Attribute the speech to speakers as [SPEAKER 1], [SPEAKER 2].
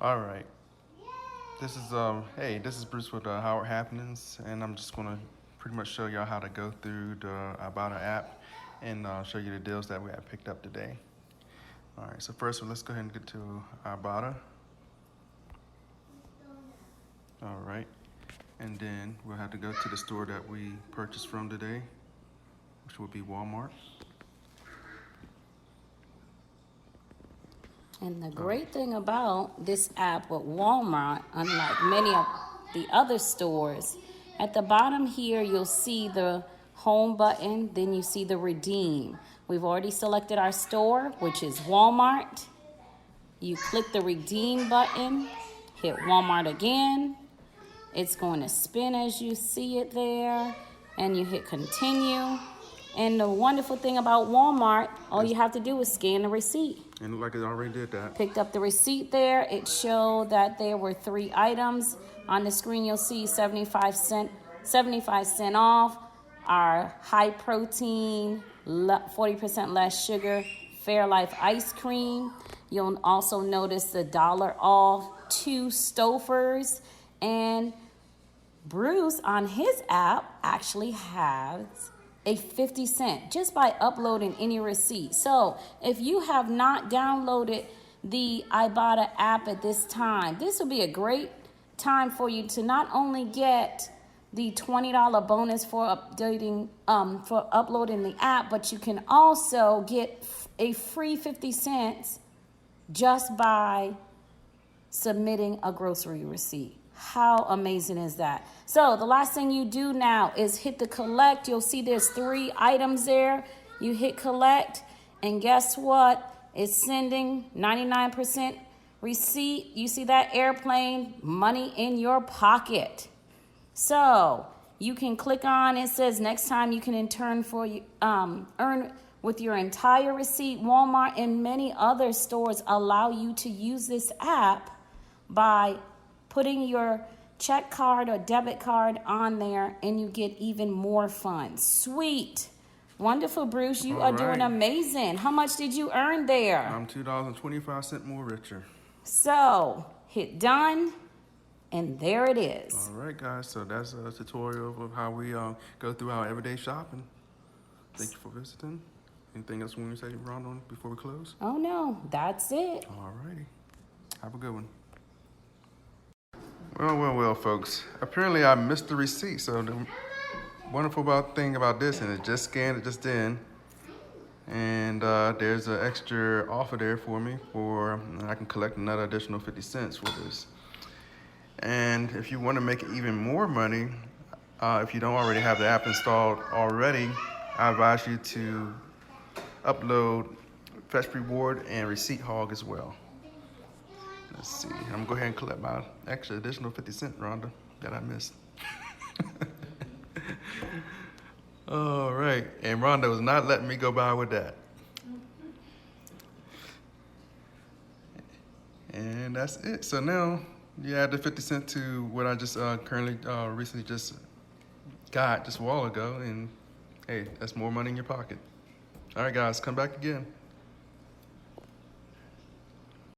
[SPEAKER 1] All right. This is this is Bruce with Howard Happenings, and I'm just gonna pretty much show y'all how to go through the Ibotta app and show you the deals that we have picked up today. All right. So first, let's go ahead and get to Ibotta. All right. And then we'll have to go to the store that we purchased from today, which will be Walmart.
[SPEAKER 2] And the great thing about this app with Walmart, unlike many of the other stores, at the bottom here, you'll see the home button, then you see the redeem. We've already selected our store, which is Walmart. You click the redeem button, hit Walmart again. It's going to spin as you see it there, and you hit continue. And the wonderful thing about Walmart, all you have to do is scan the receipt.
[SPEAKER 1] And it looked like it already did that.
[SPEAKER 2] Picked up the receipt there. It showed that there were 3 items. On the screen, you'll see 75 cent off. Our high protein, 40% less sugar, Fairlife ice cream. You'll also notice the $1 off 2 Stouffer's. And Bruce on his app actually has a 50 cent just by uploading any receipt. So if you have not downloaded the Ibotta app at this time, this will be a great time for you to not only get the $20 bonus for updating, for uploading the app, but you can also get a free 50 cents just by submitting a grocery receipt. How amazing is that? So the last thing you do now is hit the collect. You'll see there's 3 items there. You hit collect, and guess what? It's sending 99% receipt. You see that airplane, money in your pocket. So you can click on, it says next time you can in turn for earn with your entire receipt. Walmart and many other stores allow you to use this app by putting your check card or debit card on there, and you get even more fun. Sweet. Wonderful, Bruce. You are doing amazing. How much did you earn there?
[SPEAKER 1] I'm $2.25 more richer.
[SPEAKER 2] So hit done, and there it is.
[SPEAKER 1] All right, guys. So that's a tutorial of how we go through our everyday shopping. Thank you for visiting. Anything else you want to say, Rhonda, before we close?
[SPEAKER 2] Oh, no. That's it.
[SPEAKER 1] All righty. Have a good one. Well, folks. Apparently, I missed the receipt. So the wonderful thing about this, and it just scanned it just in, and there's an extra offer there for me I can collect another additional 50 cents for this. And if you want to make even more money, if you don't already have the app installed already, I advise you to upload Fetch Reward and Receipt Hog as well. Let's see. I'm gonna go ahead and collect my extra additional 50 cents, Rhonda, that I missed. All right. And Rhonda was not letting me go by with that. And that's it. So now you add the 50 cents to what I just recently just got just a while ago, and hey, that's more money in your pocket. All right, guys, come back again.